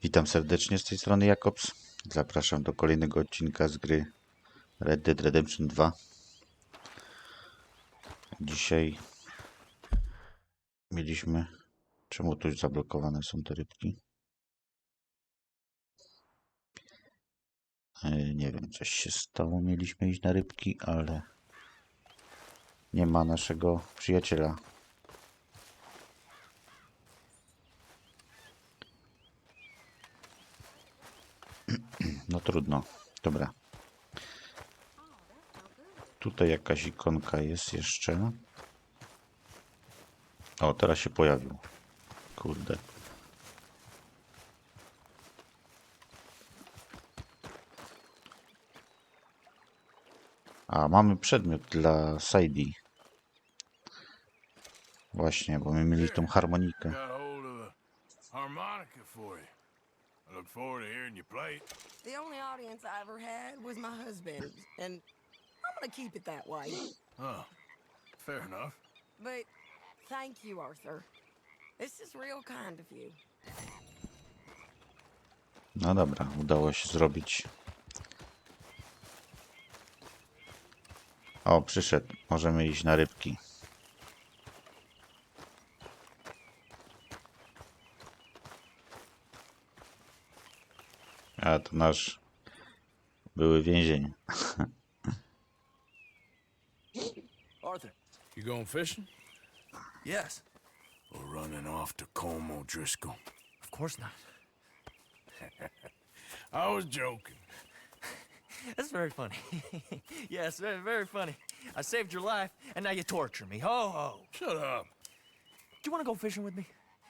Witam serdecznie, z tej strony Jakobs. Zapraszam do kolejnego odcinka z gry Dead Redemption 2. Dzisiaj mieliśmy... Czemu tu zablokowane są te rybki? Nie wiem, coś się stało. Mieliśmy iść na rybki, ale nie ma naszego przyjaciela. No trudno. Dobra. Tutaj jakaś ikonka jest jeszcze. O, teraz się pojawił. Kurde. A, mamy przedmiot dla Sadie. Właśnie, bo my mieli tą harmonikę. Got hold of a harmonica for you. I look forward to hearing you play it. The only audience I ever had was my husband, and I'm gonna keep it that way. Oh, fair enough. But thank you, Arthur. This is real kind of you. No dobra, udało się zrobić. O, przyszedł. Możemy iść na rybki. A to nasz były więzień. Arthur, You going fishing? yes. Or running off to comb O'Driscoll? Of course not. I was joking. That's very funny. Yes, very, very funny. I saved your life, and now you torture me. Ho, ho. Shut up. Do you want to go fishing with me?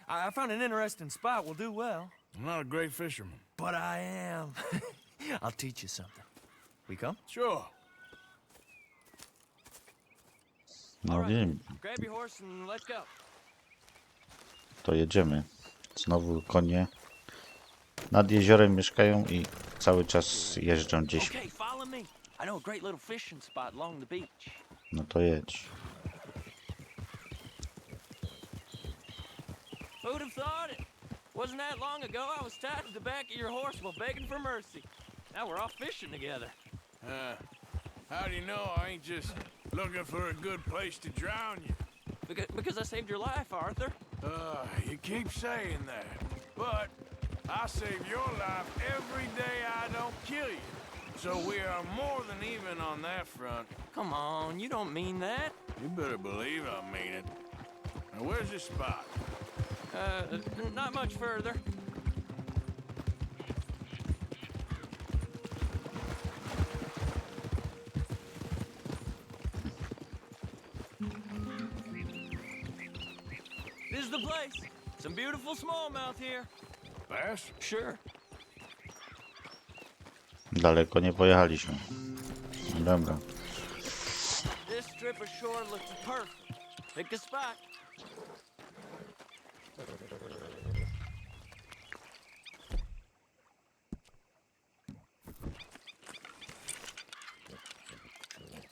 I found an interesting spot. We'll do well. I'm not a great fisherman. But I am. I'll teach you something. We come? Sure. No wiem, Grab your horse and let's go. to jedziemy. Znowu konie nad jeziorem mieszkają i cały czas jeżdżą gdzieś. Okay, follow me. I know a great little fishing spot along the beach. No to jedź. Who'd have thought it? Wasn't that long ago I was tied to the back of your horse while begging for mercy. Now we're off fishing together. How do you know I ain't just looking for a good place to drown you? Because I saved your life, Arthur. You keep saying that. But I save your life every day I don't kill you. So we are more than even on that front. Come on, you don't mean that. You better believe I mean it. Now where's this spot? Not much further. This is the place. Some beautiful smallmouth here. Bass? Sure. Daleko nie pojechaliśmy. Dobra. This strip of shore looks perfect. Pick a spot.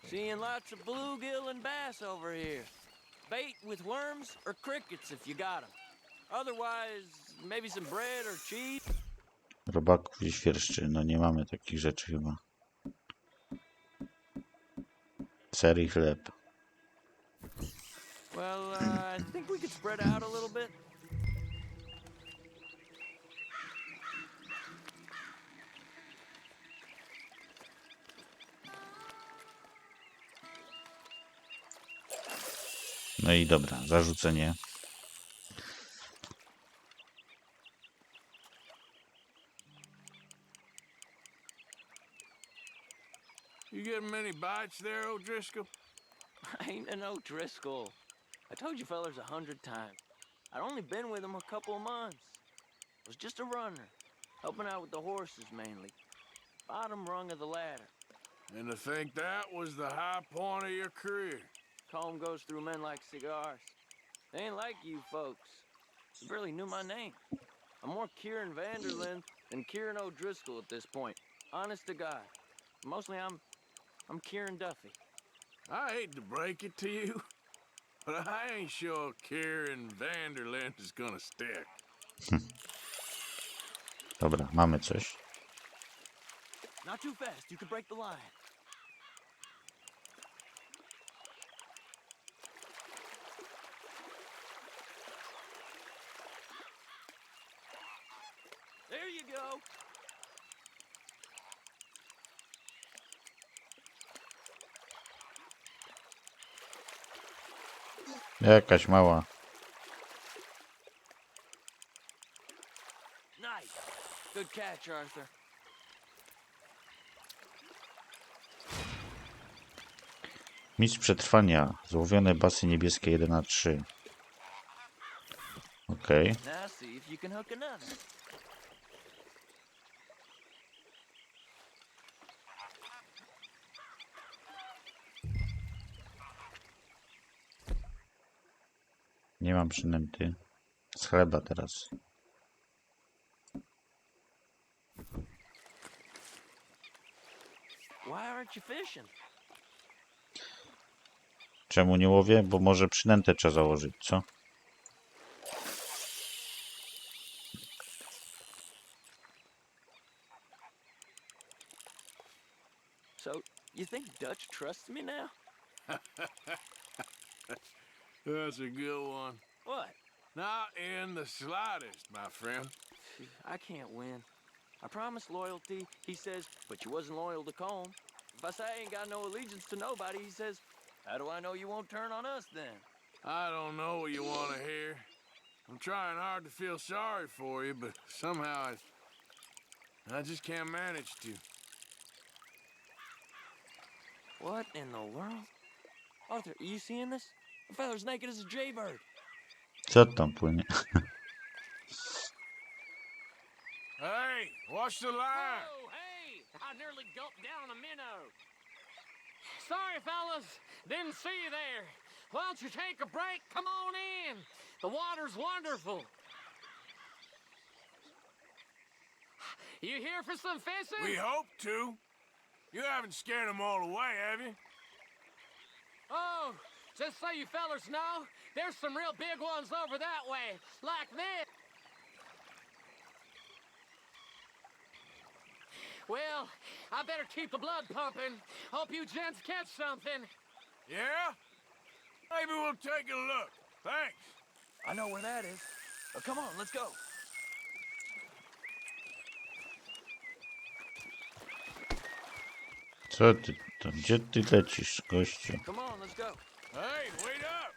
Seeing lots of bluegill and bass over here. Bait with worms or crickets if you got 'em. Otherwise, maybe some bread or cheese. Robaków i świerszczy. No nie mamy takich rzeczy chyba. Ser i chleb. Well, I think we could spread out a little bit. No i dobra, zarzucenie. You getting many bites there, O'Driscoll? I ain't an O'Driscoll. I told you fellers 100 times. I'd only been with him a couple of months. Was just a runner, helping out with the horses mainly. Bottom rung of the ladder. And to think that was the high point of your career. Comb goes through men like cigars. They ain't like you folks. You barely knew my name. I'm more Kieran Vanderlyn than Kieran O'Driscoll at this point. Honest to God. Mostly I'm Kieran Duffy. I hate to break it to you, but I ain't sure Kieran Vanderlyn is gonna stick. Dobra, mamy coś. Not too fast, you could break the line. There you go. Jakaś mała. Nice. Good catch, Arthur. Mistrz przetrwania. Złowione basy niebieskie 1/3. Okej. Now see if you can hook another. Nie mam przynęty. Z chleba teraz. Why aren't you fishing? Czemu nie łowię? Bo może przynętę trzeba założyć, co? So, you think Dutch trusts me now? That's a good one. What? Not in the slightest, my friend. I can't win. I promised loyalty, he says, but you wasn't loyal to Colm. If I say I ain't got no allegiance to nobody, he says, how do I know you won't turn on us then? I don't know what you want to hear. I'm trying hard to feel sorry for you, but somehow I just can't manage to. What in the world? Arthur, are you seeing this? The feller's naked as a jaybird. Co tam płynie? Hey, watch the line. Oh, hey! I nearly gulped down a minnow. Sorry, fellas. Didn't see you there. Why don't you take a break? Come on in. The water's wonderful. You here for some fishing? We hope to. You haven't scared them all away, have you? Oh, just so you fellas know, there's some real big ones over that way, like this. Well, I better keep the blood pumping. Hope you gents catch something. Yeah? Maybe we'll take a look. Thanks. I know where that is. Come on, let's go. Co ty to? Gdzie ty lecisz, gościu? Come on, let's go. Hey, wait up.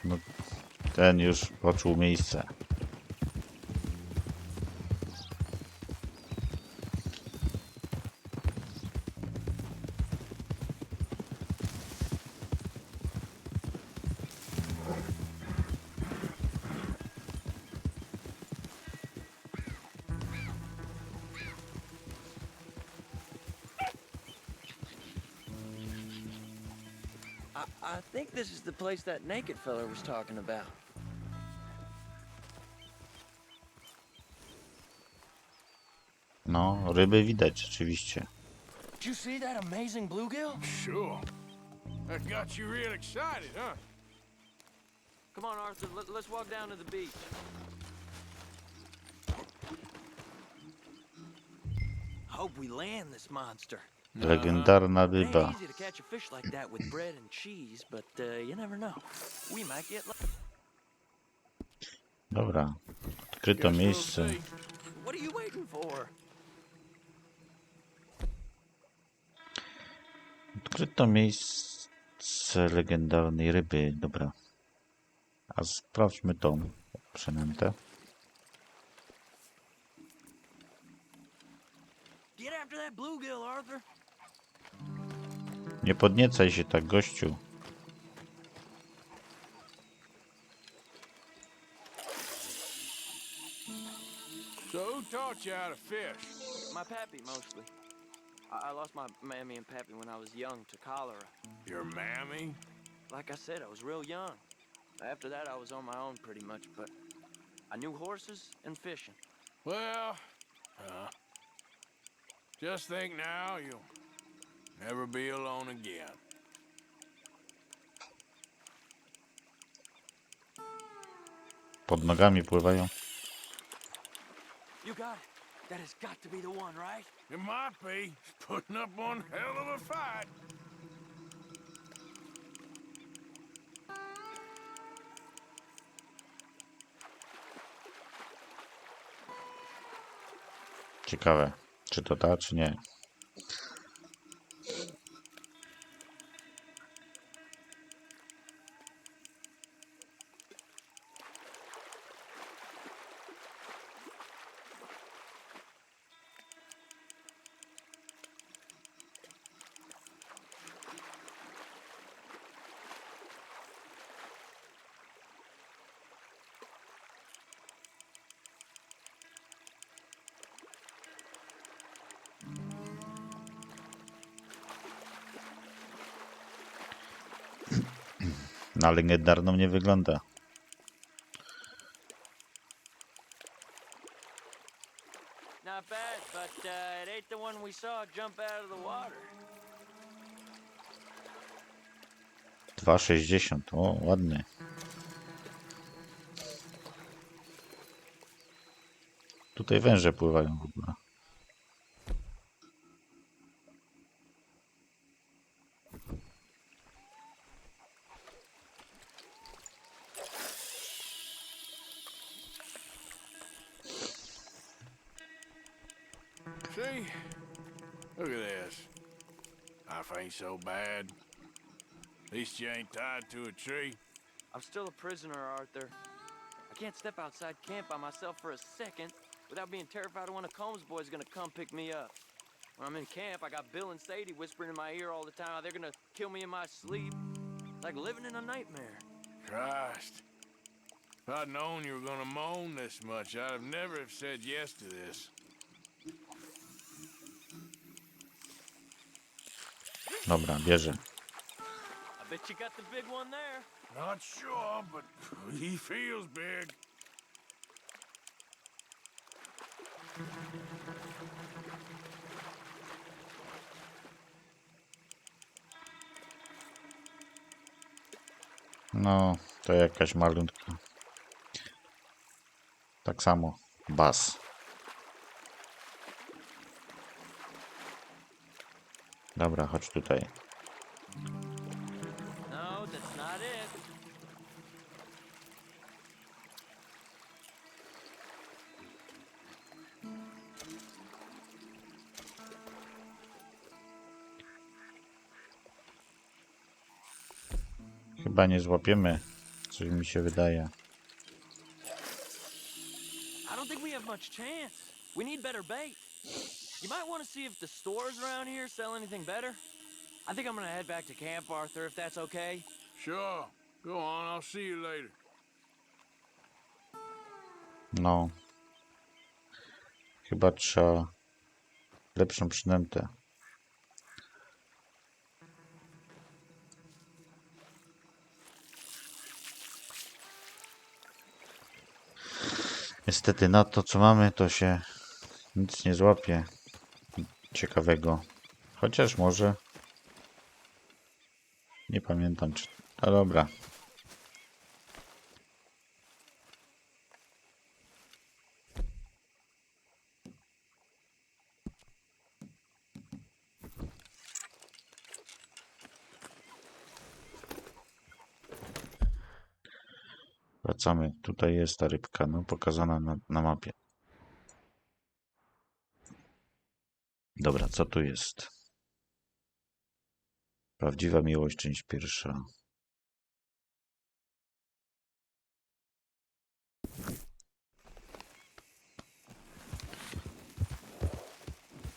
No, ten już poczuł miejsce. I think this is the place that naked feller was talking about. No, ryby widać rzeczywiście. Did you see that amazing bluegill? Sure. That got you real excited, huh? Come on, Arthur, let's walk down to the beach. Hope we land this monster. Legendarna It ain't ryba. easy to catch a fish like that with bread and cheese, but you never know. We might get lucky. Dobra, odkryto Guess we'll miejsce. see. What are you waiting for? Odkryto miejsce legendarnej ryby. Dobra. A sprawdźmy tą przynętę. Get after that bluegill, Arthur. Nie podniecaj się tak, gościu. So who taught you how to fish? My pappy, mostly. I lost my mammy and pappy when I was young to cholera. Your mammy? Like I said, I was real young. After that, I was on my own pretty much, but I knew horses and fishing. Well, just think now you'll never be alone again. Pod nogami pływają. You got it. That has got to be the one, right? It might be. It's putting up one hell of a fight. Ciekawe, czy to ta, czy nie. Na legendarną nie wygląda. Not bad, but it ain't the one we saw jump out of the water. 2,60. O, ładny. Tutaj węże pływają w ogóle. See? Look at this. Life ain't so bad. At least you ain't tied to a tree. I'm still a prisoner, Arthur. I can't step outside camp by myself for a second without being terrified of one of Combs' boys gonna come pick me up. When I'm in camp, I got Bill and Sadie whispering in my ear all the time how they're gonna kill me in my sleep. Like living in a nightmare. Christ. If I'd known you were gonna moan this much, I'd have never have said yes to this. Dobra, bierze. I bet you got the big one there. Not sure, but he feels big. No, to jakaś malutka. Tak samo. Bas. Dobra, chodź tutaj. No, that's not it. Chyba nie złapiemy. Coś mi się wydaje. I don't think we have much chance. We need better bait. You might want to see if the stores around here sell anything better. I think I'm gonna head back to camp, Arthur, if that's okay. Sure. Go on, I'll see you later. No. Chyba trzeba lepszą przynętę. Niestety na to, co mamy, to się nic nie złapie ciekawego. Chociaż może... Nie pamiętam, czy... A dobra. Wracamy. Tutaj jest ta rybka, no, pokazana na mapie. Dobra, co tu jest? Prawdziwa miłość, część pierwsza.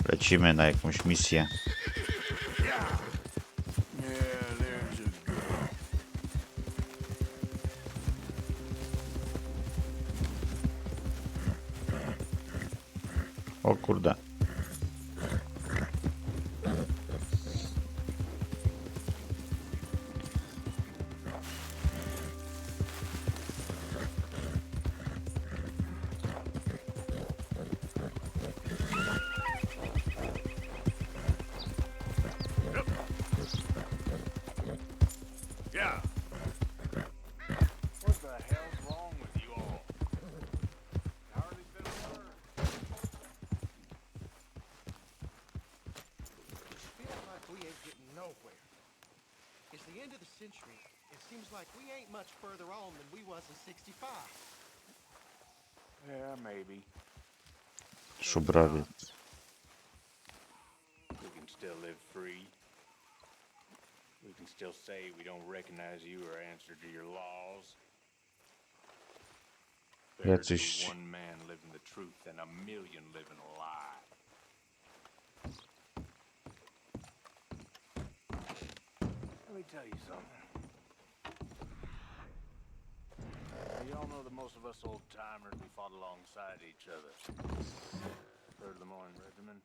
Lecimy na jakąś misję. Yeah, there's a girl. O kurde. Yeah. What the hell's wrong with you all? century. It seems like we ain't much further on than we was in 65. Yeah, maybe. Szubrawiec. We can still live free. We can still say we don't recognize you or answer to your laws. Better to be Jacyś one man living the truth than a million living a lie. Let me tell you something. Y'all know that most of us old-timers, we fought alongside each other. Heard of the Morning Regiment?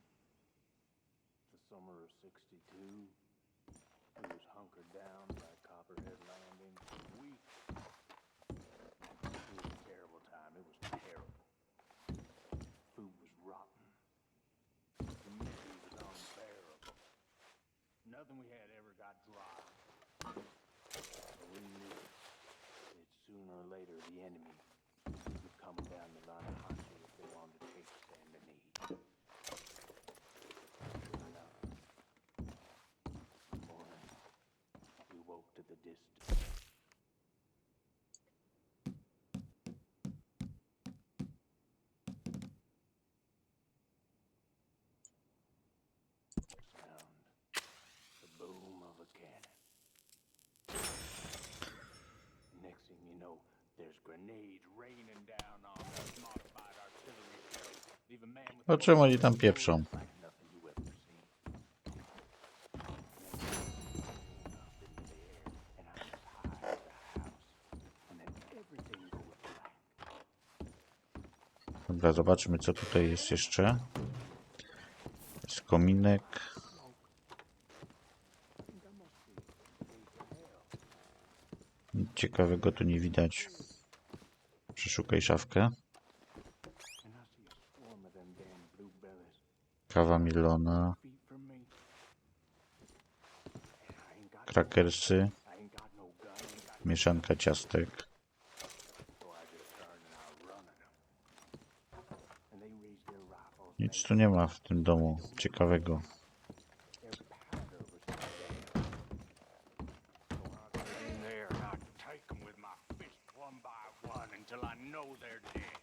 The summer of '62. We was hunkered down by Copperhead Landing for weeks. It was a terrible time. It was terrible. Food was rotten. The misery was unbearable. Nothing we had ever got dry. But we knew that sooner or later the enemy would come down the line of hunt you if they wanted to take stand in need. Sure enough, one morning we woke to the distance. Sound, the boom of a cannon. Next thing you know, there's grenades raining down on us, modified artillery shells. Leave a man with O czym oni tam pieprzą? like nothing you ever seen. Up into the air, and I'm as high as a house. And then everything goes black. Dobra, zobaczmy co tutaj jest jeszcze. Jest kominek. Nic ciekawego tu nie widać. Przeszukaj szafkę. And I see a swarm of them damn bluebellies Kawa milona. feet from me. And I ain't got Krakersy. I ain't got no gun, ain't got Mieszanka ciastek. so I just turned and I run at them. And they raised their rifles. Nic tu nie ma w tym domu ciekawego. Their powder was so damn. So I get in there and I take them with my fist one by one until I know they're dead.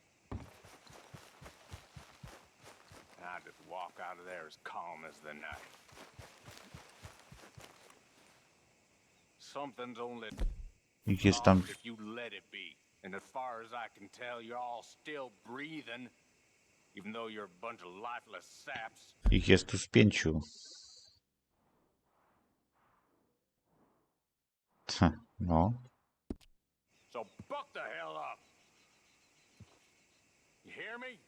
And I just walk out of there as calm as the night. Something's only Ich jest tam, lost if you let it be. And as far as I can tell, you're all still breathing, even though you're a bunch of lifeless saps. ich jest tu z 5. No. So buck the hell up. You hear me?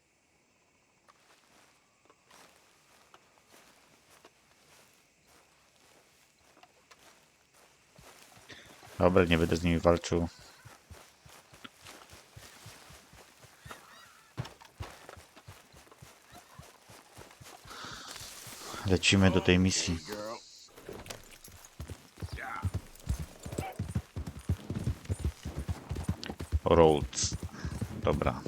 Dobra, nie będę z nimi walczył. Lecimy do tej misji. Roads. Dobra.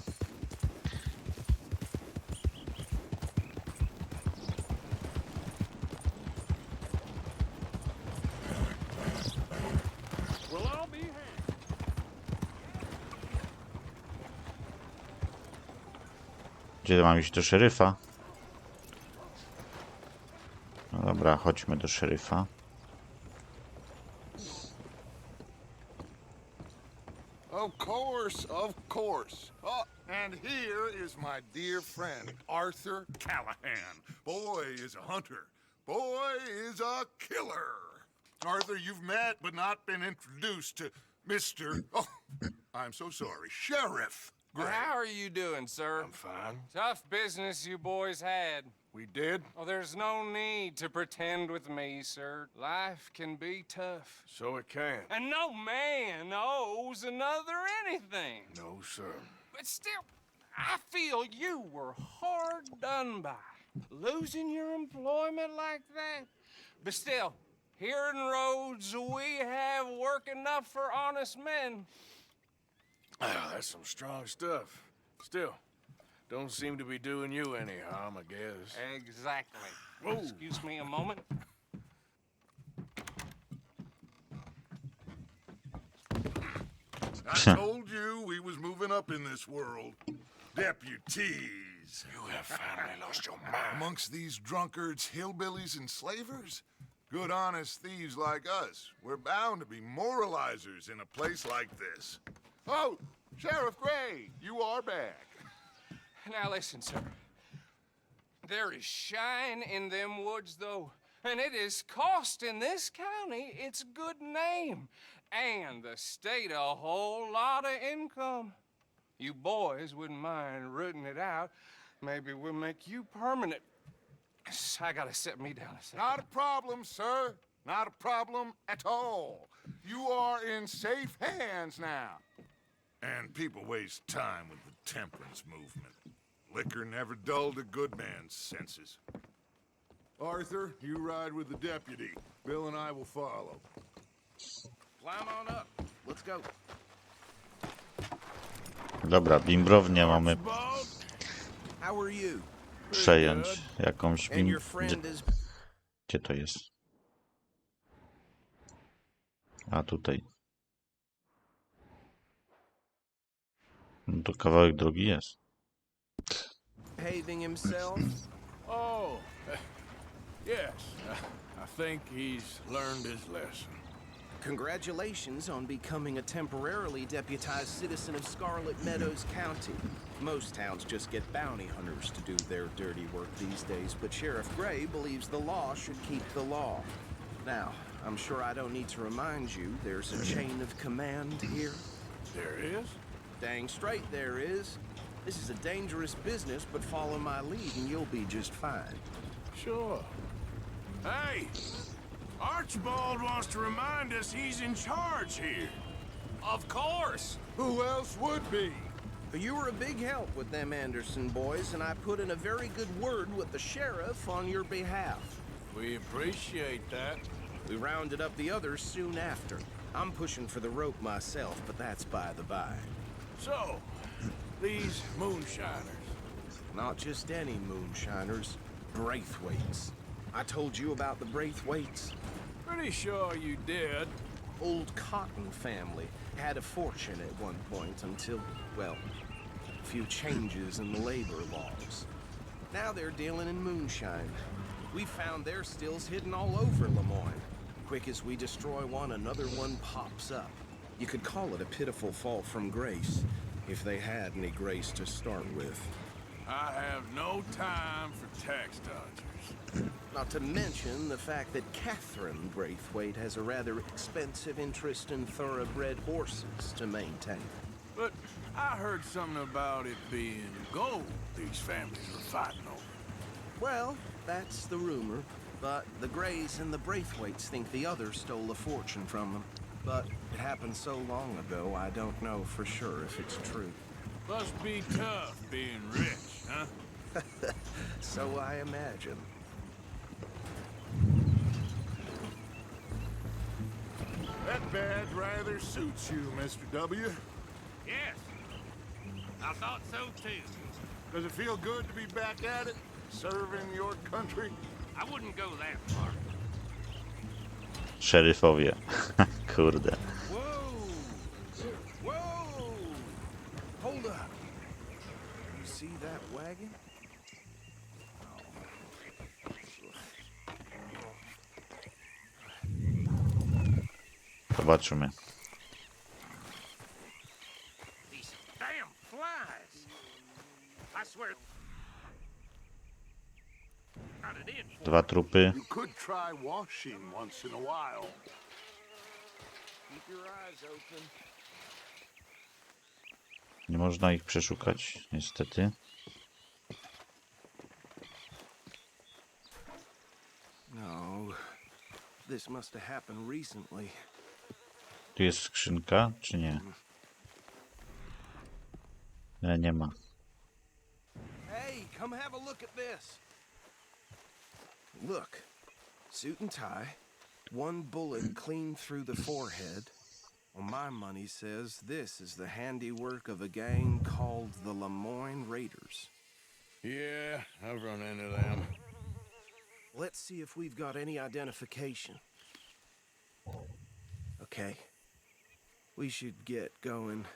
We'll all be hanged. Gdzie mam iść? Do szeryfa? No dobra, chodźmy do szeryfa. Of course, of course. Oh, and here is my dear friend, Arthur Callahan. Boy is a hunter. Boy is a killer. Arthur, you've met but not been introduced to Mr. Oh, I'm so sorry, Sheriff Gray. How are you doing, sir? I'm fine. Tough business you boys had. We did? Oh, there's no need to pretend with me, sir. Life can be tough. So it can. And no man owes another anything. No, sir. But still, I feel you were hard done by. Losing your employment like that. But still, here in Rhodes, we have work enough for honest men. Ah, that's some strong stuff. Still, don't seem to be doing you any harm, I guess. Exactly. Whoa. Excuse me a moment. I told you we was moving up in this world. Deputies. You have finally lost your mind. Amongst these drunkards, hillbillies, and slavers? Good, honest thieves like us. We're bound to be moralizers in a place like this. Oh, Sheriff Gray, you are back. Now listen, sir. There is shine in them woods, though, and it is costing this county its good name and the state a whole lot of income. You boys wouldn't mind rooting it out. Maybe we'll make you permanent. I gotta sit me down a second. Not a problem, sir. Not a problem at all. You are in safe hands now. And people waste time with the temperance movement. Liquor never dulled a good man's senses. Arthur, you ride with the deputy. Bill and I will follow. Climb on up. Let's go. Dobra, bimbrownię mamy How are you? przejąć. Jakąś And your friend is... Gdzie to jest? A tutaj. No to kawałek drogi jest. behaving himself? Oh, yes. I think he's learned his lesson. Congratulations on becoming a temporarily deputized citizen of Scarlet Meadows County. Most towns just get bounty hunters to do their dirty work these days, but Sheriff Gray believes the law should keep the law. Now, I'm sure I don't need to remind you there's a chain of command here. There is? Dang straight there is. This is a dangerous business, but follow my lead and you'll be just fine. Sure. Hey! Archibald wants to remind us he's in charge here. Of course. Who else would be? You were a big help with them Anderson boys, and I put in a very good word with the sheriff on your behalf. We appreciate that. We rounded up the others soon after. I'm pushing for the rope myself, but that's by the by. So, these moonshiners. Not just any moonshiners, Braithwaites. I told you about the Braithwaites. Pretty sure you did. Old Cotton family had a fortune at one point until, well, a few changes in the labor laws. Now they're dealing in moonshine. We found their stills hidden all over Lemoyne. Quick as we destroy one, another one pops up. You could call it a pitiful fall from grace, if they had any grace to start with. I have no time for tax dodgers. Not to mention the fact that Catherine Braithwaite has a rather expensive interest in thoroughbred horses to maintain. But I heard something about it being gold these families were fighting over. Well, that's the rumor, but the Grays and the Braithwaites think the others stole a fortune from them. But it happened so long ago, I don't know for sure if it's true. Must be tough being rich, huh? So I imagine. That badge rather suits you, Mr. W. Yes, I thought so too. Does it feel good to be back at it, serving your country? I wouldn't go that far. Szeryfowie. Kurde. Whoa! Whoa! Hold up. You see that wagon? Zobaczymy. These damn flies. I swear. Got it in. Dwa trupy. You could try washing once in a while. Keep your eyes open. Nie można ich przeszukać, niestety. No, this must have happened recently. Tu jest skrzynka, czy nie? Nie, nie ma. Hey, come have a look at this. Look, suit and tie, one bullet clean through the forehead. Well, my money says this is the handiwork of a gang called the Lemoyne Raiders. Yeah, I've run into them. Let's see if we've got any identification. Okay. We should get going.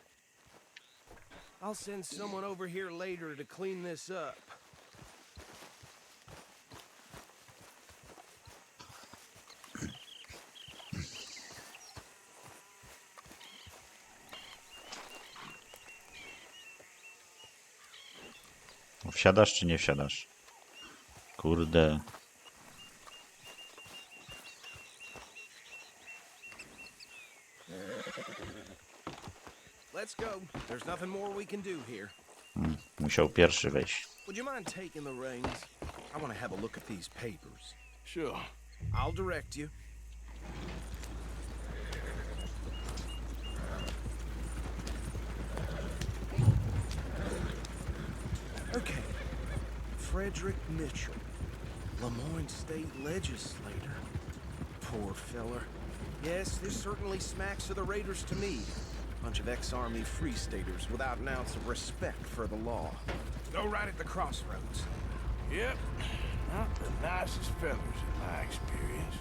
I'll send someone over here later to clean this up. Wsiadasz czy nie wsiadasz? Kurde. Let's go. There's nothing more we can do here. Musiał pierwszy wejść. Would you mind taking the reins? I want to have a look at these papers. Sure. I'll direct you. Okay. Frederick Mitchell, Lemoyne State Legislator. Poor feller. Yes, this certainly smacks of the Raiders to me. Bunch of ex-Army Free Staters without an ounce of respect for the law. Go right at the crossroads. Yep. Not the nicest fellas in my experience.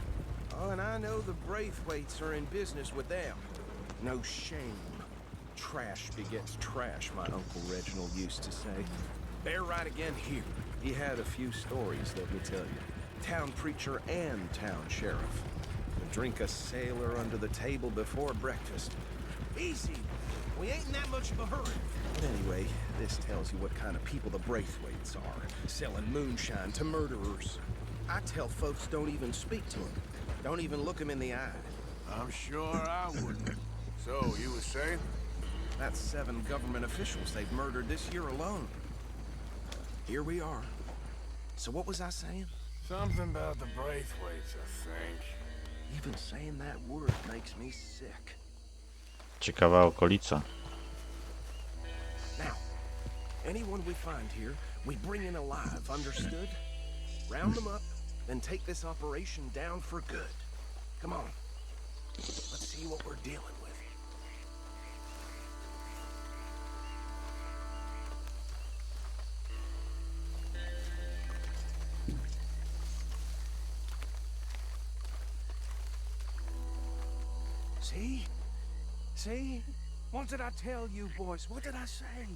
Oh, and I know the Braithwaites are in business with them. No shame. Trash begets trash, my Uncle Reginald used to say. Bear right again here. He had a few stories, let me tell you. Town preacher and town sheriff. Would drink a sailor under the table before breakfast. Easy. We ain't in that much of a hurry. But anyway, this tells you what kind of people the Braithwaites are. Selling moonshine to murderers. I tell folks don't even speak to them. Don't even look them in the eye. I'm sure I wouldn't. So, you were saying? That's 7 government officials they've murdered this year alone. Here we are. So what was I saying? Something about the Braithwaites, I think. Even saying that word makes me sick. Ciekawa okolica. Now, anyone we find here, we bring in alive, understood? Round them up, then take this operation down for good. Come on. Let's see what we're dealing with. See? See? What did I tell you, boys? What did I say?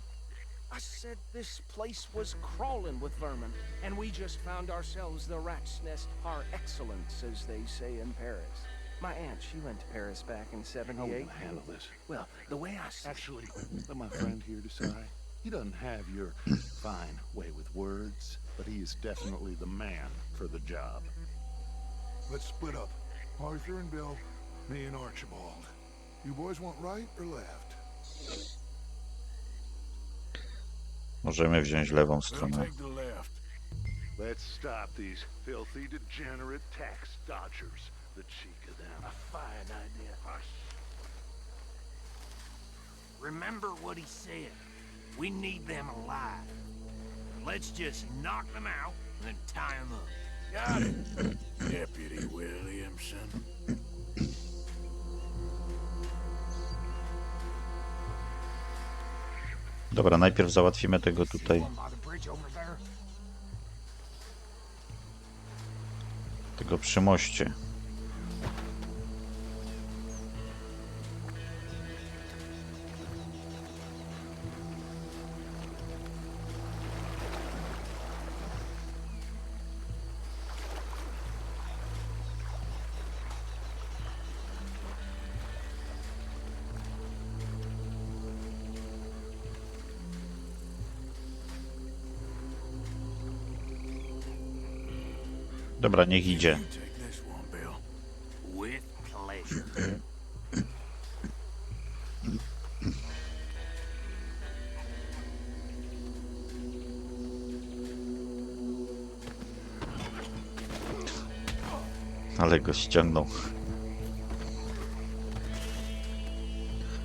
I said this place was crawling with vermin, and we just found ourselves the rat's nest par excellence, as they say in Paris. My aunt, she went to Paris back in '78. How will you handle this? Well, the way I see Actually, let my friend here decide. He doesn't have your fine way with words, but he is definitely the man for the job. Let's split up. Arthur and Bill, me and Archibald. You boys want right or left? Możemy wziąć lewą We'll stronę. take the left. Let's stop these filthy, degenerate tax dodgers. The cheek of them. A fine idea. Remember what he said. We need them alive. Let's just knock them out and then tie them up. Got it, Deputy Williamson. Dobra, najpierw załatwimy tego tutaj. Tego przy moście. Dobra, niech idzie. You take this one, Bill. With pleasure. Ale go ściągnął.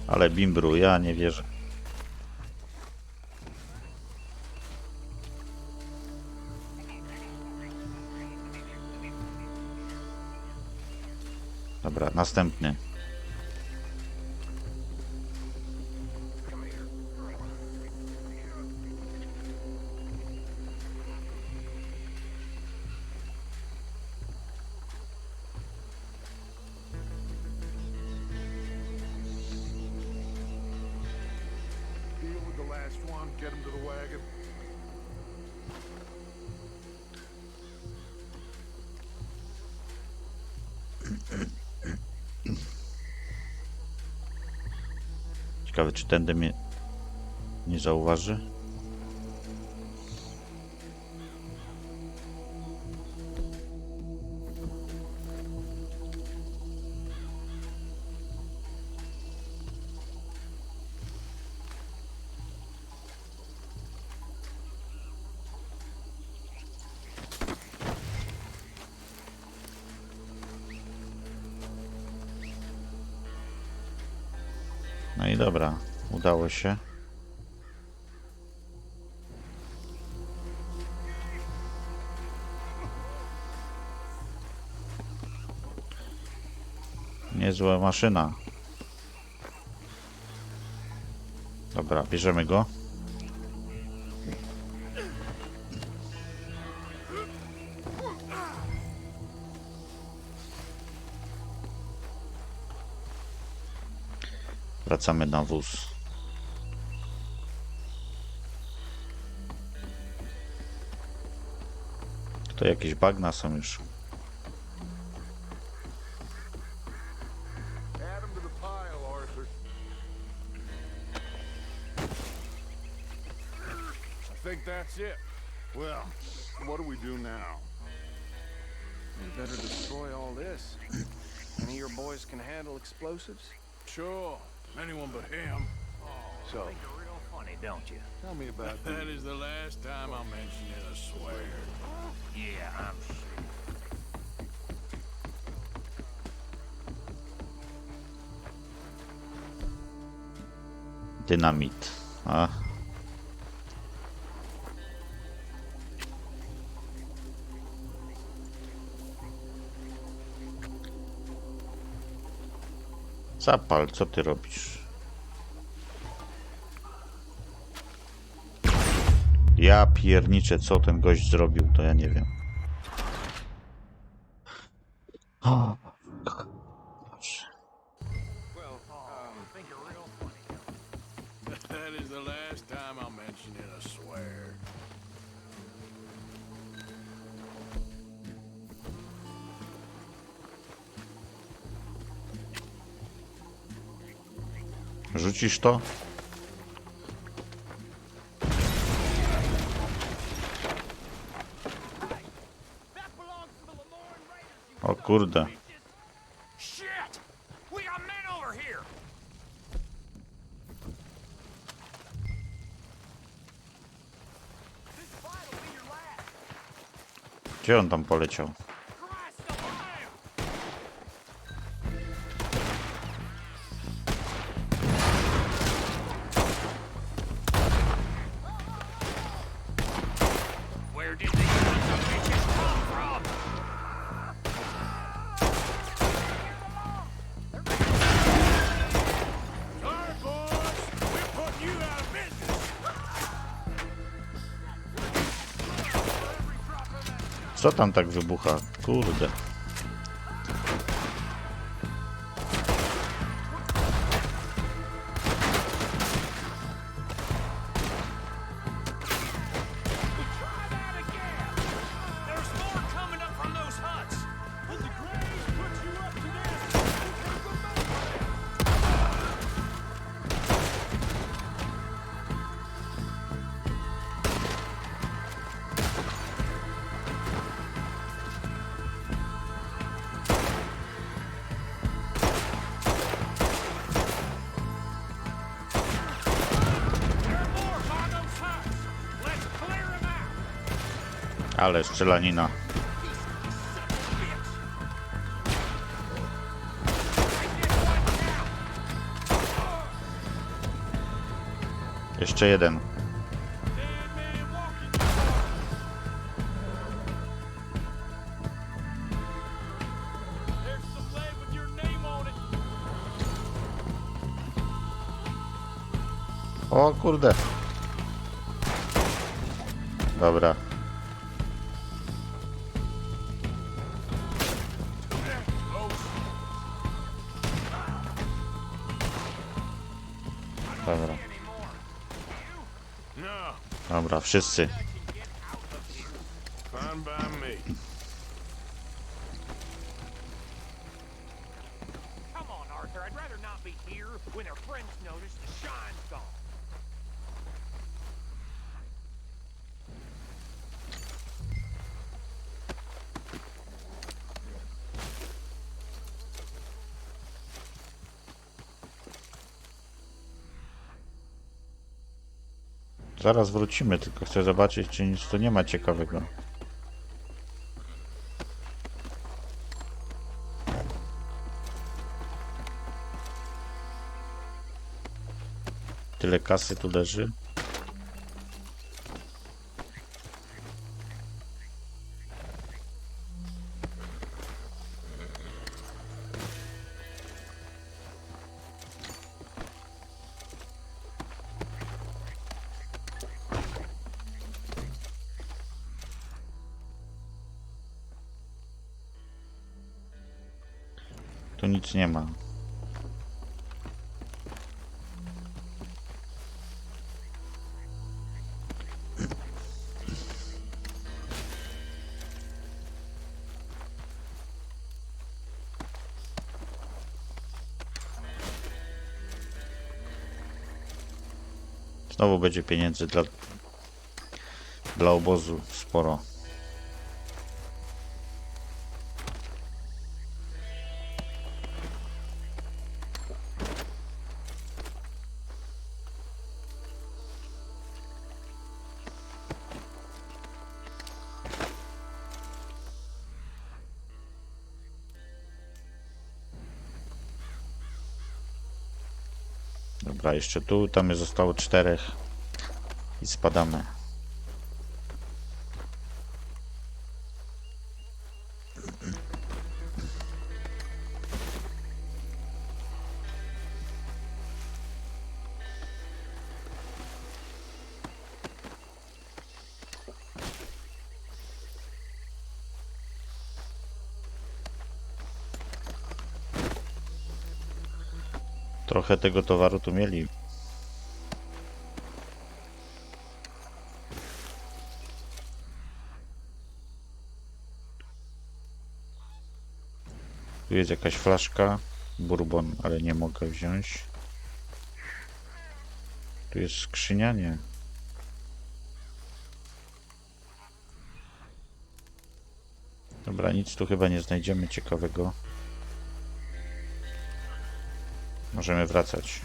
Ale bimbru, ja nie wierzę. Dobra, następny. with the last one. Get him to the wagon. Ciekawe, czy tędy mnie nie zauważy. No i dobra, udało się. Niezła maszyna. Dobra, bierzemy go. Wracamy na wóz. To jakieś bagna są już. Add him to the pile, Arthur. I think that's it. Well, what do we do now? We better destroy all this. Any of your boys can handle explosives? Sure, anyone but him. So, Think you're real funny, don't you? tell me about That is the last time I'll mention it, I swear. Yeah, I'm sure. Dynamit. A. Zapal, co ty robisz? Ja pierniczę, co ten gość zrobił, to ja nie wiem. O, Boże. Think you're real funny. That is the last time I'll mention it, I swear. Rzucisz to? O kurde. Shit! We got men over here! Gdzie on tam poleciał? Christ alive! Where did these sons of bitches come from? Sorry, boys. We're putting you out of business. Co tam tak wybucha? Kurde. Try that again! There's more coming up from those huts! Will the Grays put you up to this? There are more by those huts! Let's clear them out! Ale strzelanina. Jeszcze jeden. There's some lead with your name on it. O kurde. Dobra. Dobra. Dobra, wszyscy. Fine by me. Come on, Arthur. I'd rather not be here when our friends notice the shine's gone. Zaraz wrócimy, tylko chcę zobaczyć, czy nic tu nie ma ciekawego. Tyle kasy tu leży. Tu nic nie ma. Znowu będzie pieniędzy dla obozu sporo. Dobra, jeszcze tu, tam jest zostało 4 i spadamy. Trochę tego towaru tu mieli. Tu jest jakaś flaszka. Bourbon, ale nie mogę wziąć. Tu jest skrzynia, nie. Dobra, nic tu chyba nie znajdziemy ciekawego. Możemy wracać.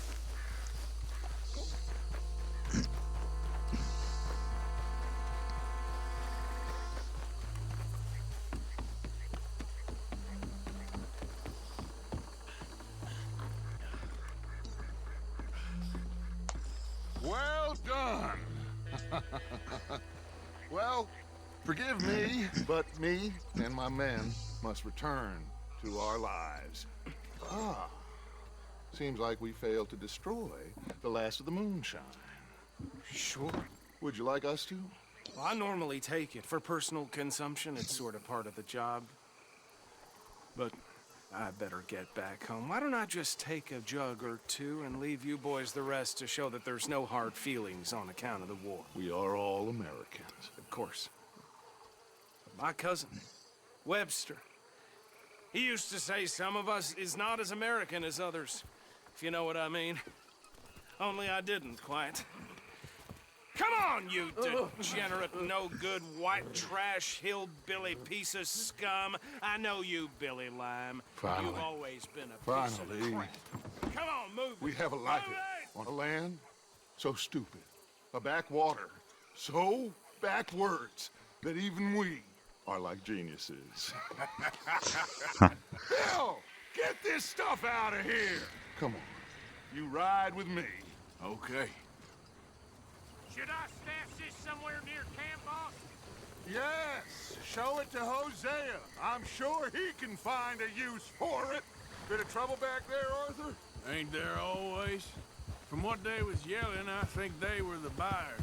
Well done. Well, forgive me, but me and my men must return to our lives. Ah, seems like we failed to destroy the last of the moonshine. Sure. Would you like us to? Well, I normally take it for personal consumption. It's sort of part of the job. But I better get back home. Why don't I just take a jug or two and leave you boys the rest to show that there's no hard feelings on account of the war? We are all Americans. Of course. But my cousin, Webster, he used to say some of us is not as American as others, if you know what I mean. Only I didn't quite. Come on, you degenerate, no-good, white trash, hillbilly piece of scum. I know you, Billy Lime. Finally. You've always been a piece of Finally. crap. Come on, move We it. have a life Move on a land so stupid, a backwater so backwards that even we are like geniuses. Bill, get this stuff out of here. Come on, you ride with me. Okay. Should I stash this somewhere near camp, boss? Yes, show it to Hosea. I'm sure he can find a use for it. Bit of trouble back there, Arthur? Ain't there always? From what they was yelling, I think they were the buyers.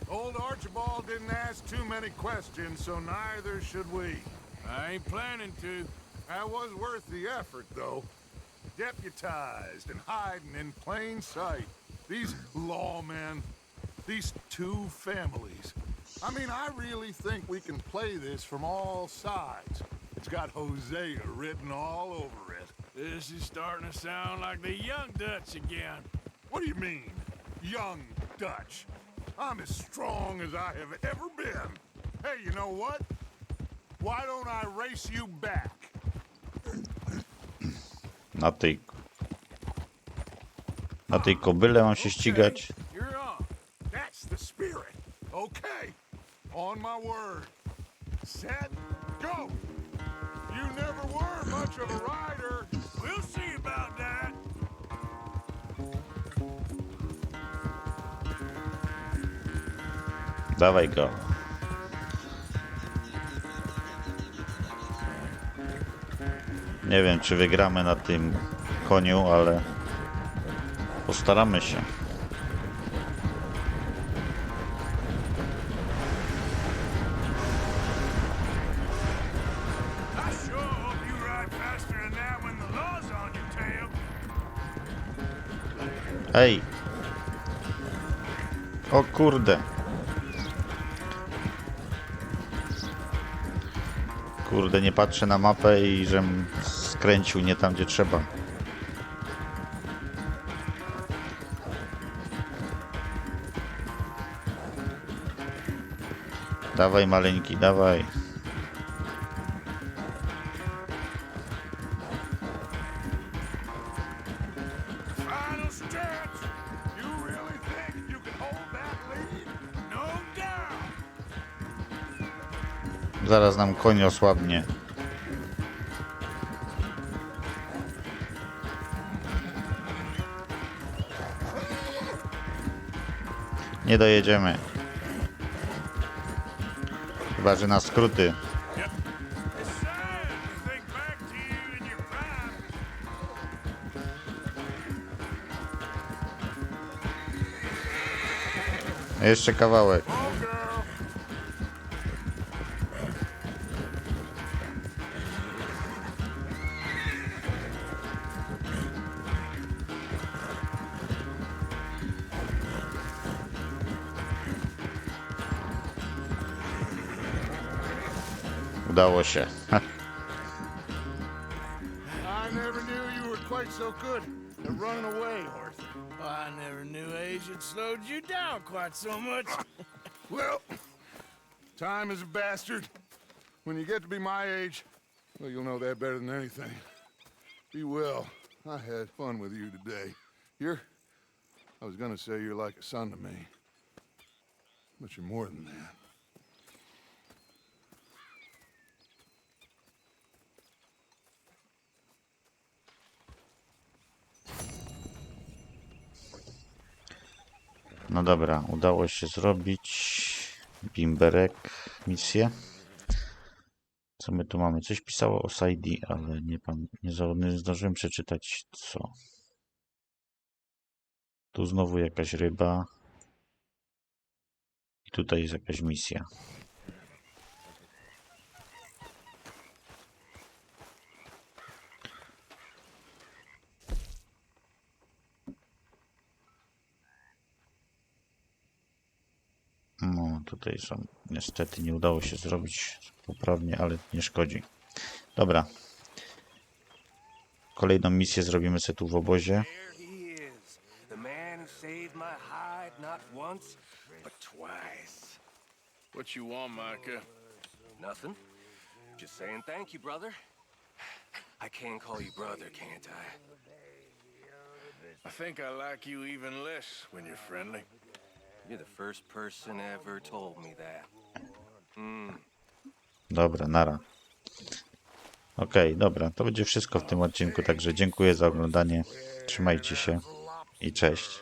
Old Archibald didn't ask too many questions, so neither should we. I ain't planning to. That was worth the effort, though. Deputized and hiding in plain sight. These lawmen. These two families. I mean, I really think we can play this from all sides. It's got Hosea written all over it. This is starting to sound like the young Dutch again. What do you mean, young Dutch? I'm as strong as I have ever been. Hey, you know what? Why don't I race you back? Na tej kobyle mam się ścigać. You're on. That's the spirit. Okay. On my word. Set. Go. You never were much of a rider. We'll see about that. Dawaj go. Nie wiem, czy wygramy na tym koniu, ale postaramy się. I sure hope you ride faster than that when the law's on your tail. Ej! O kurde! Kurde, nie patrzę na mapę i żem skręcił nie tam, gdzie trzeba. Dawaj, maleńki, dawaj. Final stretch. You really think you can hold that lead? No doubt. Zaraz nam koń osłabnie. Nie dojedziemy. Chyba, że na skróty. It's sad to think back to you in your prime. Jeszcze kawałek. Oh, girl. Udało się. I never knew you were quite so good at running away, Arthur. I never knew age had slowed you down quite so much. Well, time is a bastard. When you get to be my age, well, you'll know that better than anything. Be well. I had fun with you today. I was gonna say you're like a son to me. But you're more than that. No dobra, udało się zrobić bimberek, misję. Co my tu mamy? Coś pisało o side, ale nie zdążyłem przeczytać co. Tu znowu jakaś ryba. I tutaj jest jakaś misja. No, tutaj są. Niestety nie udało się zrobić poprawnie, ale nie szkodzi. Dobra. Kolejną misję zrobimy sobie tu w obozie. There he is, the man who saved my hide not once, but twice. What you want, Micah? Nothing. Just saying thank you, brother. I can call you brother, can't I? I think I like you even less when you're friendly. You're the first person ever told me that. Dobra, nara. Okej, dobra, to będzie wszystko w tym odcinku, także dziękuję za oglądanie. Trzymajcie się i cześć.